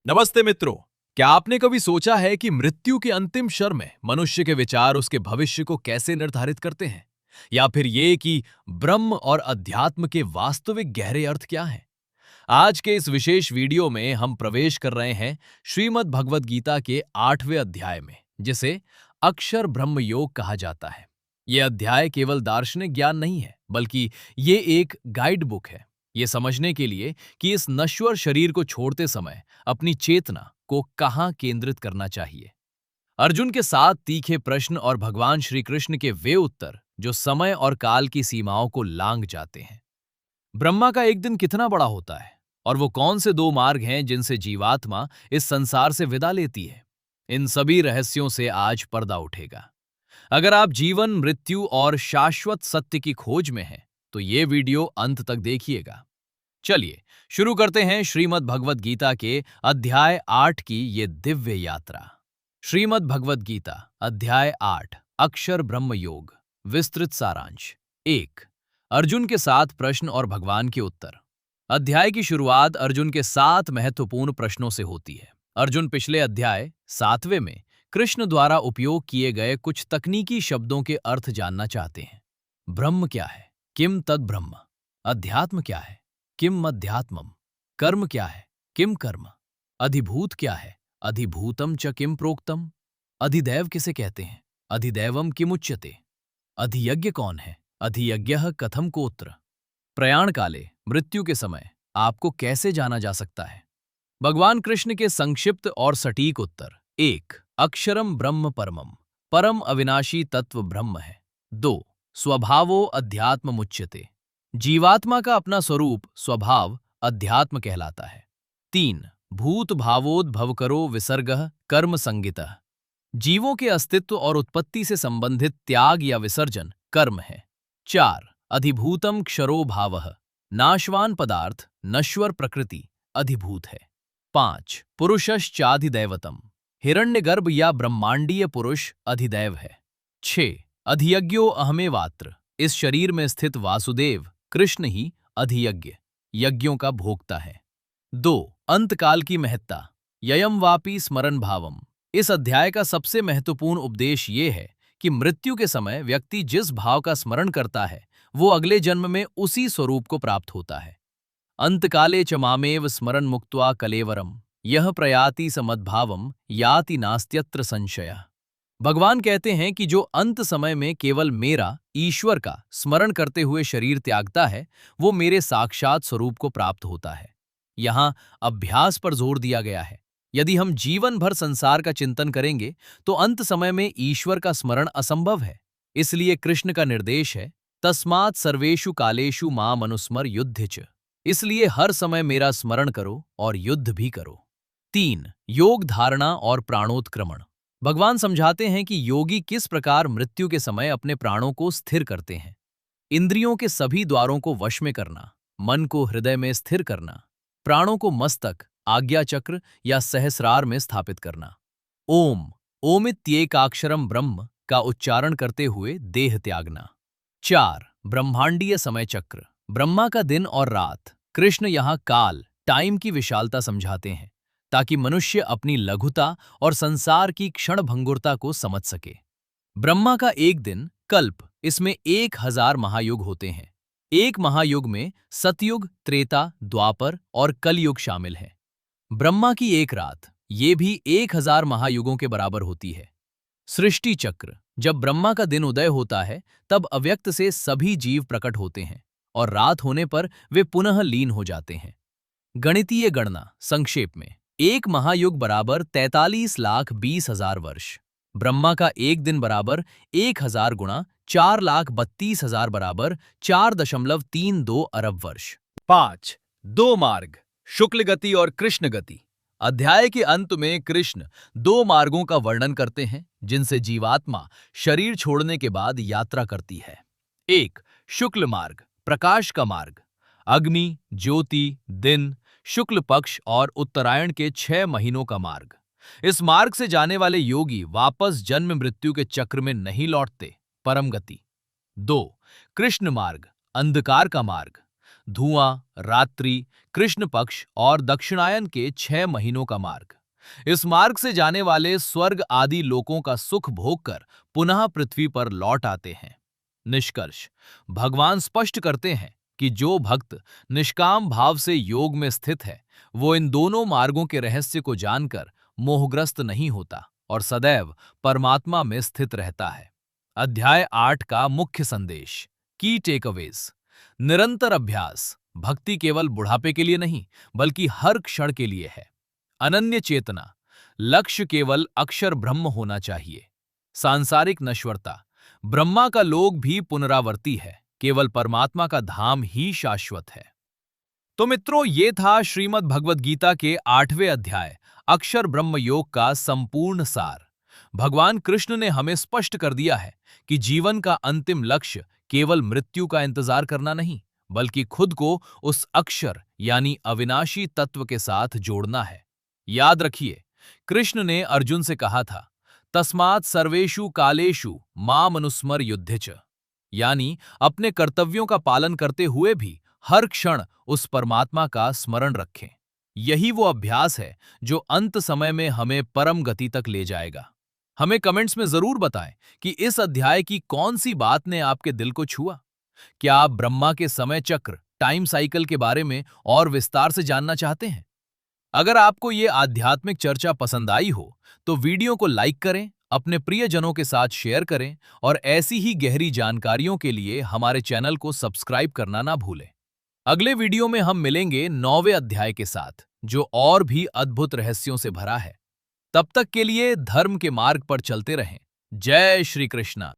नमस्ते मित्रों। क्या आपने कभी सोचा है कि मृत्यु के अंतिम क्षण में मनुष्य के विचार उसके भविष्य को कैसे निर्धारित करते हैं? या फिर ये कि ब्रह्म और अध्यात्म के वास्तविक गहरे अर्थ क्या हैं? आज के इस विशेष वीडियो में हम प्रवेश कर रहे हैं श्रीमद् भगवद गीता के 8वें अध्याय में, जिसे अक्षर ब्रह्म योग कहा जाता है। यह अध्याय केवल दार्शनिक ज्ञान नहीं है, बल्कि ये एक गाइड बुक है, ये समझने के लिए कि इस नश्वर शरीर को छोड़ते समय अपनी चेतना को कहाँ केंद्रित करना चाहिए। अर्जुन के 7 तीखे प्रश्न और भगवान श्री कृष्ण के वे उत्तर जो समय और काल की सीमाओं को लांघ जाते हैं। ब्रह्मा का एक दिन कितना बड़ा होता है और वो कौन से 2 मार्ग हैं जिनसे जीवात्मा इस संसार से विदा लेती है? इन सभी रहस्यों से आज पर्दा उठेगा। अगर आप जीवन, मृत्यु और शाश्वत सत्य की खोज में हैं, तो ये वीडियो अंत तक देखिएगा। चलिए शुरू करते हैं श्रीमद् भगवद गीता के अध्याय 8 की ये दिव्य यात्रा। श्रीमद् भगवद गीता अध्याय 8 अक्षर ब्रह्म योग। विस्तृत सारांश। 1 अर्जुन के 7 प्रश्न और भगवान के उत्तर। अध्याय की शुरुआत अर्जुन के 7 महत्वपूर्ण प्रश्नों से होती है। अर्जुन पिछले अध्याय 7वें में कृष्ण द्वारा उपयोग किए गए कुछ तकनीकी शब्दों के अर्थ जानना चाहते हैं। ब्रह्म क्या है? किम तद ब्रह्म? अध्यात्म क्या है? किम अध्यात्मम? कर्म क्या है? किम कर्म? अधिभूत क्या है? अधिभूतम च किम प्रोक्तम? अधिदैव किसे कहते हैं? अधिदैवम किमुच्यते? अधियज्ञ कौन है? अधियज्ञः कथम कोत्र? प्रयाण काले, मृत्यु के समय आपको कैसे जाना जा सकता है? भगवान कृष्ण के संक्षिप्त और सटीक उत्तर। 1 अक्षरम ब्रह्म परमम, परम अविनाशी तत्व ब्रह्म है। 2 स्वभावो अध्यात्म मुच्यते, जीवात्मा का अपना स्वरूप स्वभाव अध्यात्म कहलाता है। 3 भूत भावोद्भवकरो विसर्गः कर्म संगितः, जीवों के अस्तित्व और उत्पत्ति से संबंधित त्याग या विसर्जन कर्म है। 4 अधिभूतम क्षरो भावः, नाशवान पदार्थ नश्वर प्रकृति अधिभूत है। 5 पुरुषश्चाधिदैवतम, हिरण्यगर्भ या ब्रह्मांडीय पुरुष अधिदैव है। 6 अधियज्ञो अहमेवात्र, इस शरीर में स्थित वासुदेव कृष्ण ही अधियज्ञ यज्ञों का भोक्ता है। 2 अंतकाल की महत्ता, ययम वापि स्मरण भावम, इस अध्याय का सबसे महत्वपूर्ण उपदेश ये है कि मृत्यु के समय व्यक्ति जिस भाव का स्मरण करता है वो अगले जन्म में उसी स्वरूप को प्राप्त होता है। अंतकाले च मामेव स्मरण मुक्त्वा कलेवरम, यह प्रयाति समद्भावम याति नास्त्यत्र संशयः, भगवान कहते हैं कि जो अंत समय में केवल मेरा ईश्वर का स्मरण करते हुए शरीर त्यागता है, वो मेरे साक्षात स्वरूप को प्राप्त होता है। यहाँ अभ्यास पर जोर दिया गया है। यदि हम जीवन भर संसार का चिंतन करेंगे तो अंत समय में ईश्वर का स्मरण असंभव है। इसलिए कृष्ण का निर्देश है तस्मात् सर्वेषु कालेषु माम अनुस्मर युद्ध च, इसलिए हर समय मेरा स्मरण करो और युद्ध भी करो। 3 योग धारणा और प्राणोत्क्रमण, भगवान समझाते हैं कि योगी किस प्रकार मृत्यु के समय अपने प्राणों को स्थिर करते हैं। इंद्रियों के सभी द्वारों को वश में करना, मन को हृदय में स्थिर करना, प्राणों को मस्तक, आज्ञा चक्र या सहस्रार में स्थापित करना। ओम ओमित्येकाक्षरम ब्रह्म का उच्चारण करते हुए देह त्यागना। 4 ब्रह्मांडीय समय चक्र, ब्रह्मा का दिन और रात, कृष्ण यहाँ काल टाइम की विशालता समझाते हैं ताकि मनुष्य अपनी लघुता और संसार की क्षणभंगुरता को समझ सके। ब्रह्मा का एक दिन कल्प, इसमें 1000 महायुग होते हैं। एक महायुग में सतयुग, त्रेता, द्वापर और कलयुग शामिल है। ब्रह्मा की एक रात, ये भी 1000 महायुगों के बराबर होती है। सृष्टि चक्र, जब ब्रह्मा का दिन उदय होता है तब अव्यक्त से सभी जीव प्रकट होते हैं और रात होने पर वे पुनः लीन हो जाते हैं। गणितीय गणना संक्षेप में, एक महायुग बराबर 43,20,000 वर्ष। ब्रह्मा का एक दिन बराबर 1000 गुणा 4,32,000 बराबर 4.32 अरब वर्ष। 5 2 मार्ग, शुक्ल गति और कृष्ण गति, अध्याय के अंत में कृष्ण 2 मार्गों का वर्णन करते हैं जिनसे जीवात्मा शरीर छोड़ने के बाद यात्रा करती है। 1 शुक्ल मार्ग, प्रकाश का मार्ग, अग्नि, ज्योति, दिन, शुक्ल पक्ष और उत्तरायण के 6 महीनों का मार्ग। इस मार्ग से जाने वाले योगी वापस जन्म मृत्यु के चक्र में नहीं लौटते, परम गति। 2 कृष्ण मार्ग, अंधकार का मार्ग, धुआं, रात्रि, कृष्ण पक्ष और दक्षिणायन के 6 महीनों का मार्ग। इस मार्ग से जाने वाले स्वर्ग आदि लोकों का सुख भोग कर पुनः पृथ्वी पर लौट आते हैं। निष्कर्ष, भगवान स्पष्ट करते हैं कि जो भक्त निष्काम भाव से योग में स्थित है, वो इन दोनों मार्गों के रहस्य को जानकर मोहग्रस्त नहीं होता और सदैव परमात्मा में स्थित रहता है। अध्याय 8 का मुख्य संदेश, की टेकअवेज। निरंतर अभ्यास भक्ति केवल बुढ़ापे के लिए नहीं, बल्कि हर क्षण के लिए है। अनन्य चेतना, लक्ष्य केवल अक्षर ब्रह्म होना चाहिए। सांसारिक नश्वरता, ब्रह्मा का लोक भी पुनरावर्ती है, केवल परमात्मा का धाम ही शाश्वत है। तो मित्रों, ये था श्रीमद् भगवद गीता के 8वें अध्याय अक्षर ब्रह्म योग का संपूर्ण सार। भगवान कृष्ण ने हमें स्पष्ट कर दिया है कि जीवन का अंतिम लक्ष्य केवल मृत्यु का इंतजार करना नहीं, बल्कि खुद को उस अक्षर यानी अविनाशी तत्व के साथ जोड़ना है। याद रखिए, कृष्ण ने अर्जुन से कहा था, तस्मात् सर्वेषु कालेषु माम अनुस्मर युध्यच, यानी अपने कर्तव्यों का पालन करते हुए भी हर क्षण उस परमात्मा का स्मरण रखें। यही वो अभ्यास है जो अंत समय में हमें परम गति तक ले जाएगा। हमें कमेंट्स में जरूर बताएं कि इस अध्याय की कौन सी बात ने आपके दिल को छुआ। क्या आप ब्रह्मा के समय चक्र, टाइम साइकिल के बारे में और विस्तार से जानना चाहते हैं? अगर आपको ये आध्यात्मिक चर्चा पसंद आई हो, तो वीडियो को लाइक करें, अपने प्रियजनों के साथ शेयर करें और ऐसी ही गहरी जानकारियों के लिए हमारे चैनल को सब्सक्राइब करना ना भूलें। अगले वीडियो में हम मिलेंगे 9वें अध्याय के साथ, जो और भी अद्भुत रहस्यों से भरा है। तब तक के लिए धर्म के मार्ग पर चलते रहें। जय श्री कृष्णा।